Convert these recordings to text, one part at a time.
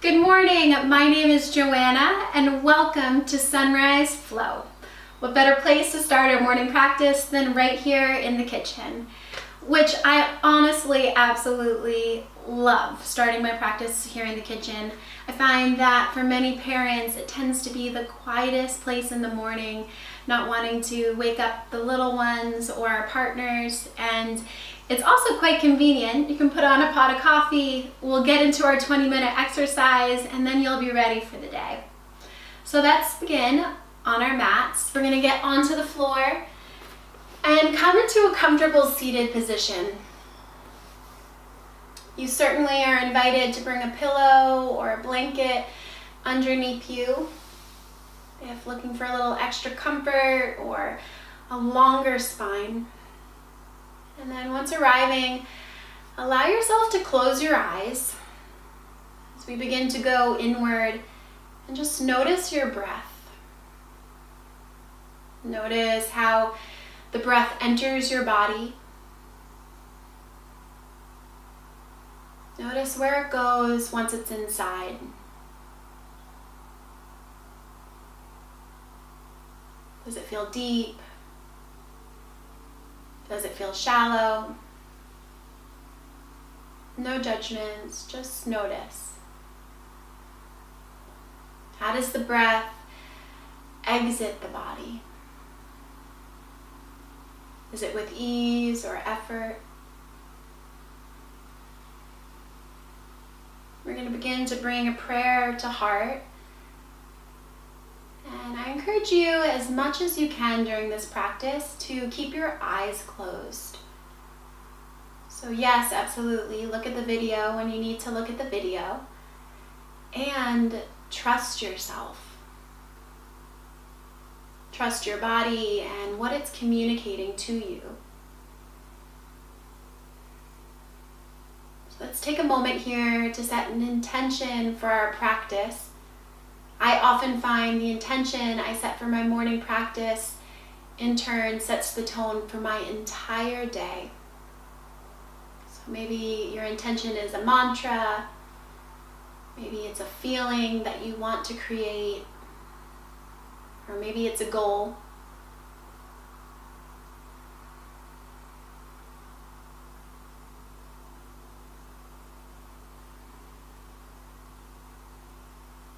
Good morning, my name is Joanna and welcome to Sunrise Flow. What better place to start our morning practice than right here in the kitchen, which I honestly absolutely love starting my practice here in the kitchen. I find that for many parents it tends to be the quietest place in the morning, not wanting to wake up the little ones or our partners, and it's also quite convenient. You can put on a pot of coffee, we'll get into our 20-minute exercise, and then you'll be ready for the day. So let's begin on our mats. We're going to get onto the floor and come into a comfortable seated position. You certainly are invited to bring a pillow or a blanket underneath you if looking for a little extra comfort or a longer spine. And then once arriving, allow yourself to close your eyes as we begin to go inward and just notice your breath. Notice how the breath enters your body. Notice where it goes once it's inside. Does it feel deep? Does it feel shallow? No judgments, just notice. How does the breath exit the body? Is it with ease or effort? We're going to begin to bring a prayer to heart. And I encourage you as much as you can during this practice to keep your eyes closed. So yes, absolutely, look at the video when you need to look at the video. And trust yourself. Trust your body and what it's communicating to you. So let's take a moment here to set an intention for our practice. I often find the intention I set for my morning practice in turn sets the tone for my entire day. So maybe your intention is a mantra, maybe it's a feeling that you want to create, or maybe it's a goal.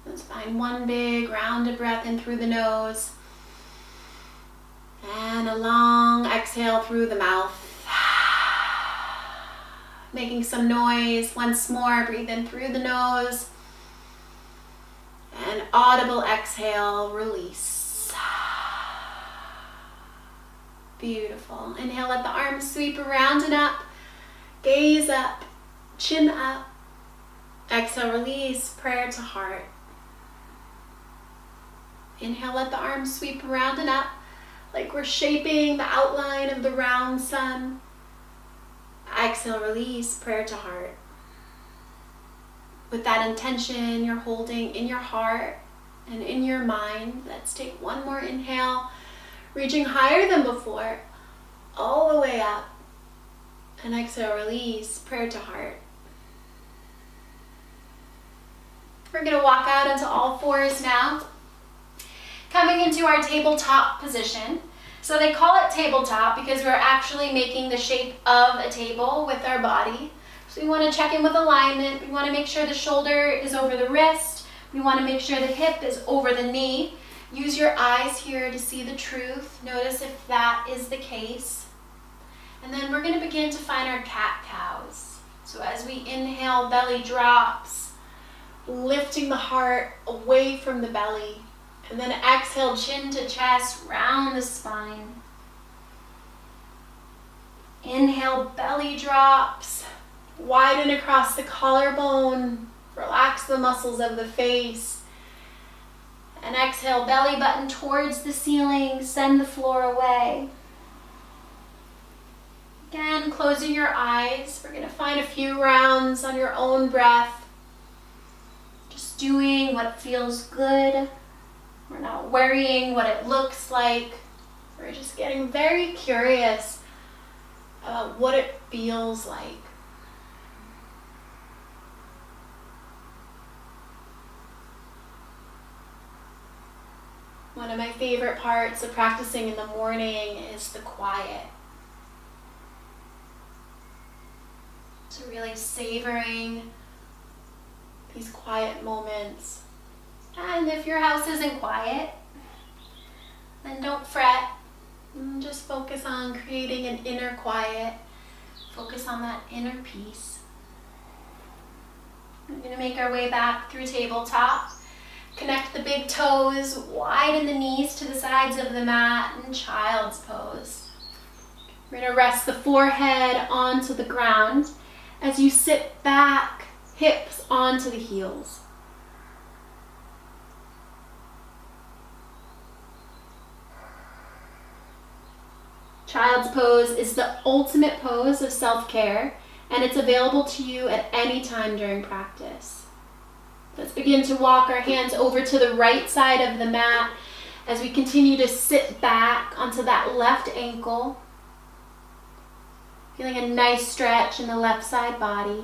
Let's find one big rounded breath in through the nose and a long exhale through the mouth. Making some noise once more. Breathe in through the nose and audible exhale, release. Beautiful. Inhale, let the arms sweep around and up. Gaze up, chin up. Exhale, release, prayer to heart. Inhale, let the arms sweep around and up like we're shaping the outline of the round sun. Exhale, release, prayer to heart. With that intention you're holding in your heart and in your mind, let's take one more inhale, reaching higher than before, all the way up. And exhale, release, prayer to heart. We're going to walk out into all fours now. Coming into our tabletop position. So they call it tabletop because we're actually making the shape of a table with our body. So we want to check in with alignment. We want to make sure the shoulder is over the wrist. We want to make sure the hip is over the knee. Use your eyes here to see the truth. Notice if that is the case. And then we're going to begin to find our cat-cows. So as we inhale, belly drops, lifting the heart away from the belly. And then exhale, chin to chest, round the spine. Inhale, belly drops, widen across the collarbone, relax the muscles of the face. And exhale, belly button towards the ceiling, send the floor away. Again, closing your eyes. We're going to find a few rounds on your own breath. Just doing what feels good. We're not worrying what it looks like. We're just getting very curious about what it feels like. of my favorite parts of practicing in the morning is the quiet. So really savoring these quiet moments. And if your house isn't quiet, then don't fret. Just focus on creating an inner quiet. Focus on that inner peace. We're going to make our way back through tabletop. Connect the big toes, widen the knees to the sides of the mat in child's pose. We're going to rest the forehead onto the ground as you sit back, hips onto the heels. Child's pose is the ultimate pose of self-care, and it's available to you at any time during practice. Let's begin to walk our hands over to the right side of the mat as we continue to sit back onto that left ankle, feeling a nice stretch in the left side body.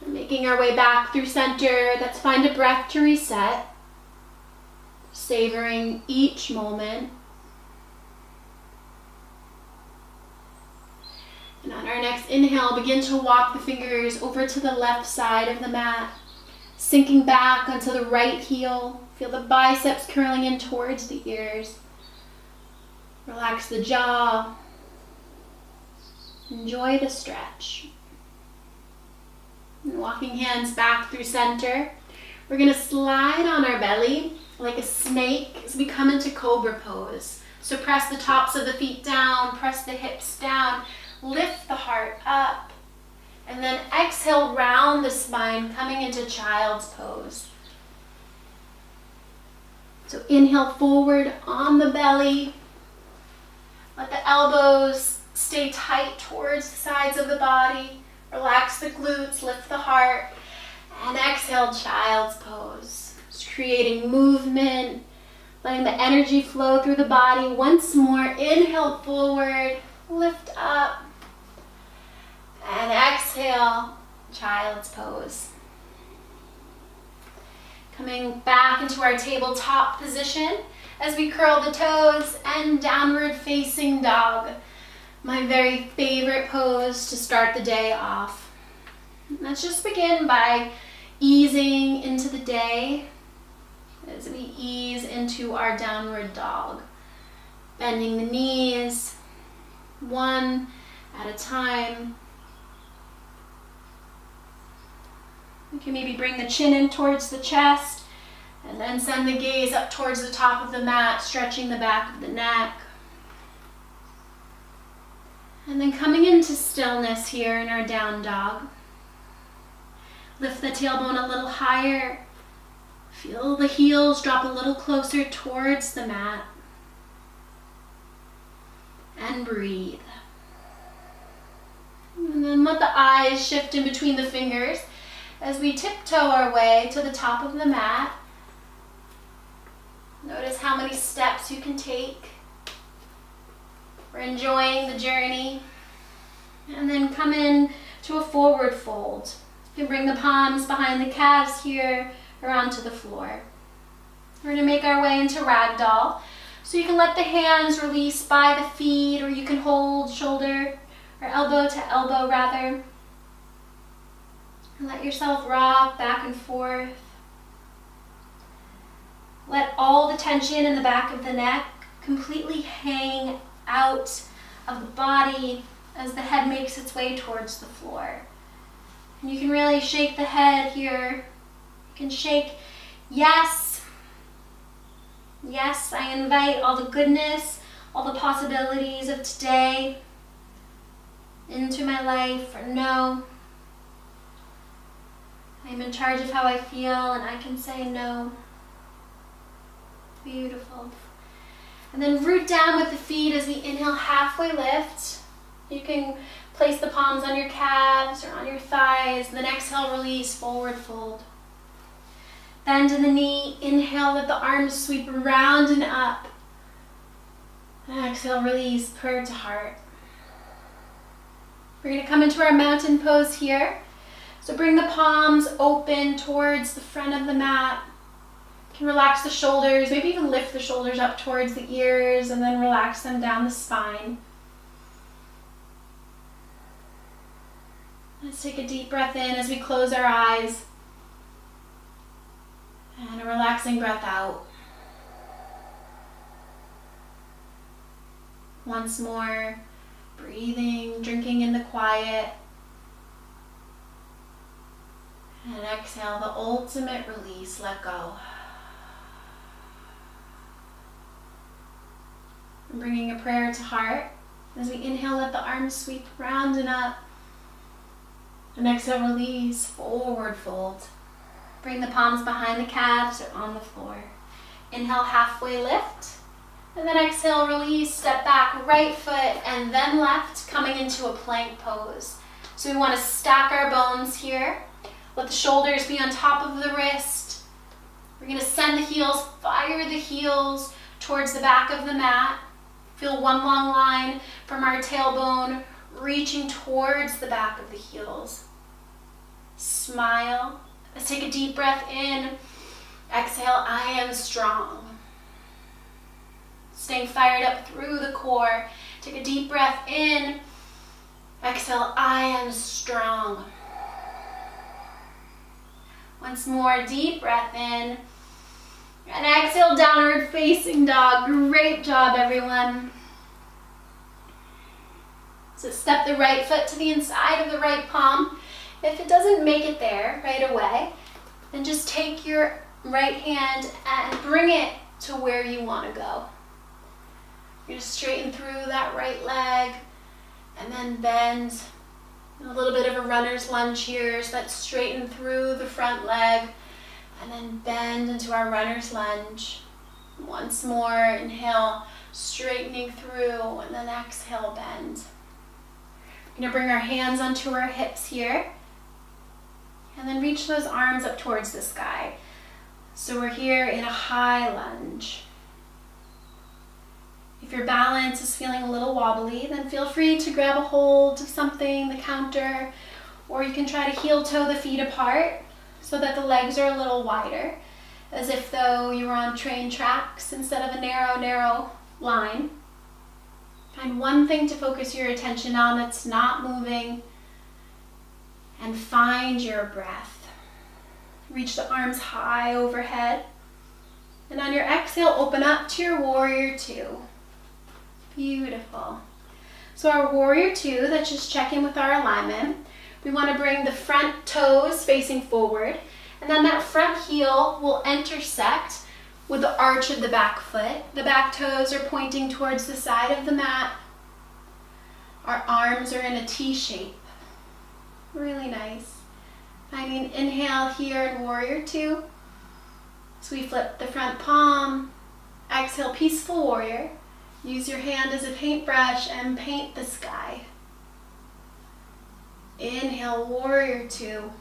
And making our way back through center, let's find a breath to reset, savoring each moment. And on our next inhale, begin to walk the fingers over to the left side of the mat, sinking back onto the right heel. Feel the biceps curling in towards the ears. Relax the jaw. Enjoy the stretch. And walking hands back through center, we're going to slide on our belly like a snake as we come into cobra pose. So press the tops of the feet down, press the hips down. Lift the heart up, and then exhale, round the spine, coming into child's pose. So inhale forward on the belly. Let the elbows stay tight towards the sides of the body. Relax the glutes, lift the heart, and exhale, child's pose. Just creating movement, letting the energy flow through the body. Once more, inhale forward, lift up. And exhale, child's pose. Coming back into our tabletop position as we curl the toes and downward facing dog. My very favorite pose to start the day off. Let's just begin by easing into the day as we ease into our downward dog. Bending the knees, one at a time. You can maybe bring the chin in towards the chest and then send the gaze up towards the top of the mat, stretching the back of the neck. And then coming into stillness here in our down dog. Lift the tailbone a little higher. Feel the heels drop a little closer towards the mat. And breathe. And then let the eyes shift in between the fingers as we tiptoe our way to the top of the mat. Notice how many steps you can take. We're enjoying the journey. And then come in to a forward fold. You can bring the palms behind the calves here or onto the floor. We're going to make our way into ragdoll. So you can let the hands release by the feet, or you can hold shoulder or elbow to elbow rather. And let yourself rock back and forth. Let all the tension in the back of the neck completely hang out of the body as the head makes its way towards the floor. And you can really shake the head here. You can shake yes. Yes, I invite all the goodness, all the possibilities of today into my life, or no. I'm in charge of how I feel, and I can say no. Beautiful. And then root down with the feet as we inhale, halfway lift. You can place the palms on your calves or on your thighs. Then exhale, release, forward fold. Bend in the knee, inhale, let the arms sweep around and up. And exhale, release, purr to heart. We're going to come into our mountain pose here. So bring the palms open towards the front of the mat. You can relax the shoulders, maybe even lift the shoulders up towards the ears and then relax them down the spine. Let's take a deep breath in as we close our eyes. And a relaxing breath out. Once more, breathing, drinking in the quiet. And exhale, the ultimate release, let go. And bringing a prayer to heart. As we inhale, let the arms sweep round and up. And exhale, release, forward fold. Bring the palms behind the calves or on the floor. Inhale, halfway lift. And then exhale, release, step back, right foot and then left, coming into a plank pose. So we want to stack our bones here. Let the shoulders be on top of the wrist. We're going to send the heels, fire the heels towards the back of the mat. Feel one long line from our tailbone reaching towards the back of the heels. Smile. Let's take a deep breath in. Exhale, I am strong. Staying fired up through the core. Take a deep breath in. Exhale, I am strong. Once more, deep breath in. And exhale, downward facing dog. Great job, everyone. So step the right foot to the inside of the right palm. If it doesn't make it there right away, then just take your right hand and bring it to where you want to go. You're going to straighten through that right leg and then bend. A little bit of a runner's lunge here, so let's straighten through the front leg and then bend into our runner's lunge. Once more, inhale, straightening through, and then exhale, bend. We're going to bring our hands onto our hips here and then reach those arms up towards the sky. So we're here in a high lunge. If your balance is feeling a little wobbly, then feel free to grab a hold of something, the counter, or you can try to heel toe the feet apart so that the legs are a little wider, as if though you were on train tracks instead of a narrow line. Find one thing to focus your attention on that's not moving, and find your breath. Reach the arms high overhead, and on your exhale, open up to your warrior two. Beautiful. So our warrior two, that's just checking with our alignment. We want to bring the front toes facing forward, and then that front heel will intersect with the arch of the back foot. The back toes are pointing towards the side of the mat. Our arms are in a T shape. Really nice. Finding inhale here in warrior two. So we flip the front palm. Exhale, peaceful warrior. Use your hand as a paintbrush and paint the sky. Inhale, warrior two.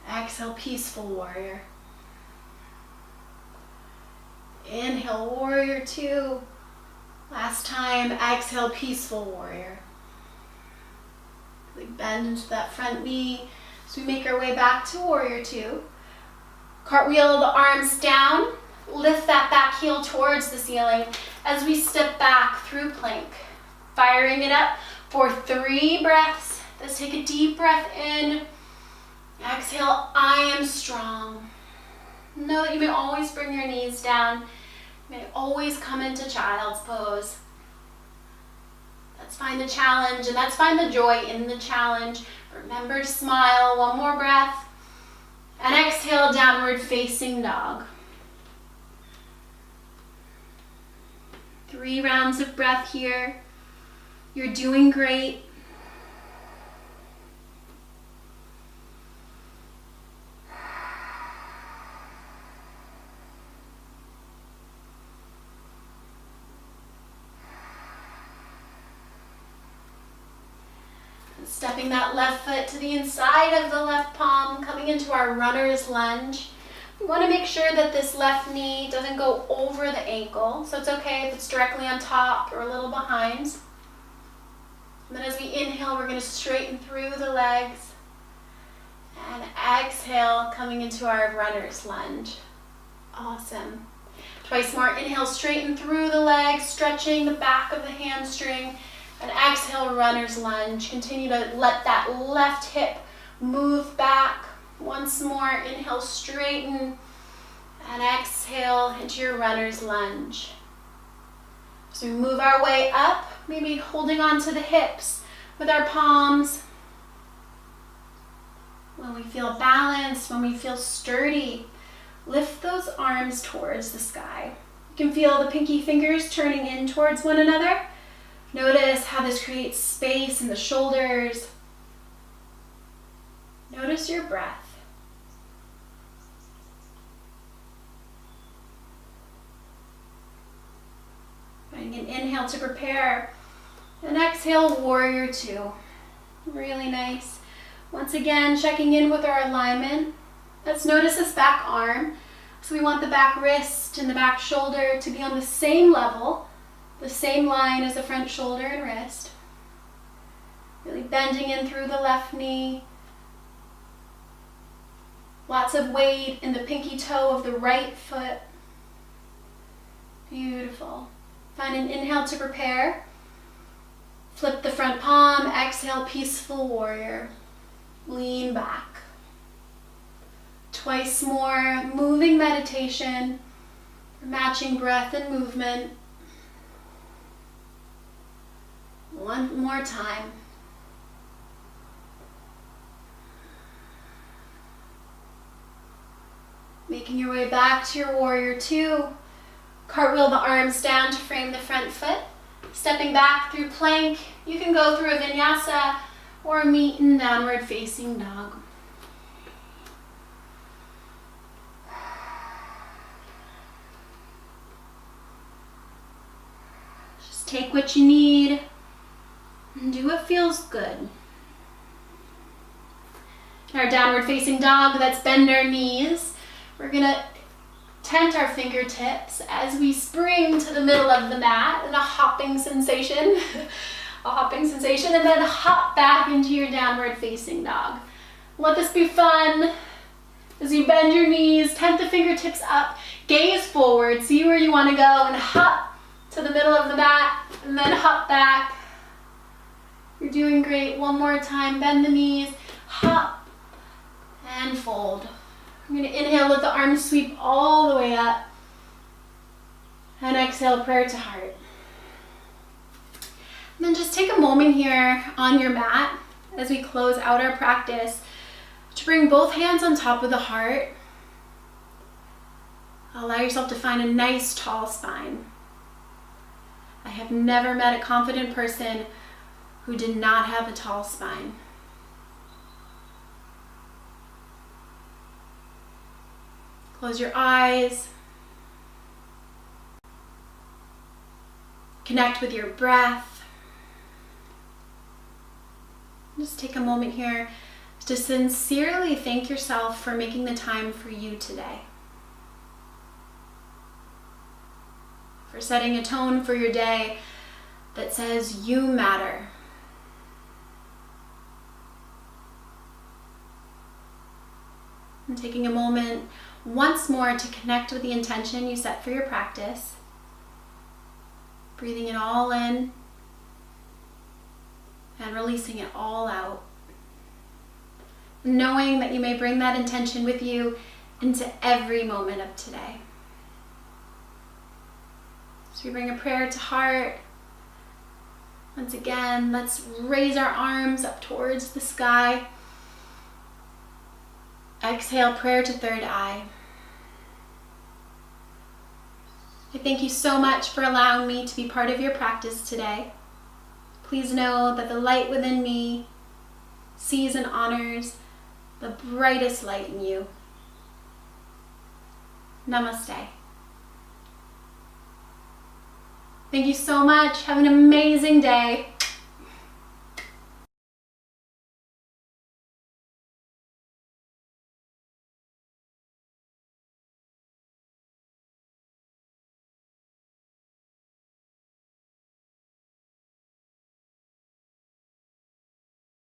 Exhale, peaceful warrior. Inhale, warrior two. Last time, exhale, peaceful warrior. We bend into that front knee as we make our way back to warrior two. Cartwheel the arms down. Lift that back heel towards the ceiling as we step back through plank. Firing it up for 3 breaths. Let's take a deep breath in. Exhale, I am strong. Know that you may always bring your knees down. You may always come into child's pose. Let's find the challenge, and let's find the joy in the challenge. Remember to smile. One more breath. And exhale, downward facing dog. 3 rounds of breath here. You're doing great. Stepping that left foot to the inside of the left palm, coming into our runner's lunge. We want to make sure that this left knee doesn't go over the ankle, so it's okay if it's directly on top or a little behind. And then as we inhale, we're going to straighten through the legs. And exhale, coming into our runner's lunge. Awesome. Twice more. Inhale, straighten through the legs, stretching the back of the hamstring. And exhale, runner's lunge. Continue to let that left hip move back. Once more, inhale, straighten. And exhale into your runner's lunge. So we move our way up, maybe holding on to the hips with our palms. When we feel balanced, when we feel sturdy, lift those arms towards the sky. You can feel the pinky fingers turning in towards one another. Notice how this creates space in the shoulders. Notice your breath. Finding an inhale to prepare. And exhale, warrior two. Really nice. Once again, checking in with our alignment. Let's notice this back arm. So we want the back wrist and the back shoulder to be on the same level, the same line as the front shoulder and wrist. Really bending in through the left knee. Lots of weight in the pinky toe of the right foot. Beautiful. Find an inhale to prepare. Flip the front palm, exhale, peaceful warrior. Lean back. Twice more, moving meditation, matching breath and movement. One more time. Making your way back to your warrior two. Cartwheel the arms down to frame the front foot. Stepping back through plank. You can go through a vinyasa or meet in downward facing dog. Just take what you need and do what feels good. In our downward facing dog, let's bend our knees. We're gonna tent our fingertips as we spring to the middle of the mat in a hopping sensation. And then hop back into your downward facing dog. Let this be fun. As you bend your knees, tent the fingertips up, gaze forward, see where you want to go, and hop to the middle of the mat, and then hop back. You're doing great. One more time, bend the knees, hop, and fold. I'm going to inhale, let the arms sweep all the way up. And exhale, prayer to heart. And then just take a moment here on your mat as we close out our practice to bring both hands on top of the heart. Allow yourself to find a nice tall spine. I have never met a confident person who did not have a tall spine. Close your eyes. Connect with your breath. Just take a moment here to sincerely thank yourself for making the time for you today. For setting a tone for your day that says you matter. And taking a moment once more to connect with the intention you set for your practice. Breathing it all in and releasing it all out. Knowing that you may bring that intention with you into every moment of today. So we bring a prayer to heart. Once again, let's raise our arms up towards the sky. Exhale, prayer to third eye. I thank you so much for allowing me to be part of your practice today. Please know that the light within me sees and honors the brightest light in you. Namaste. Thank you so much. Have an amazing day.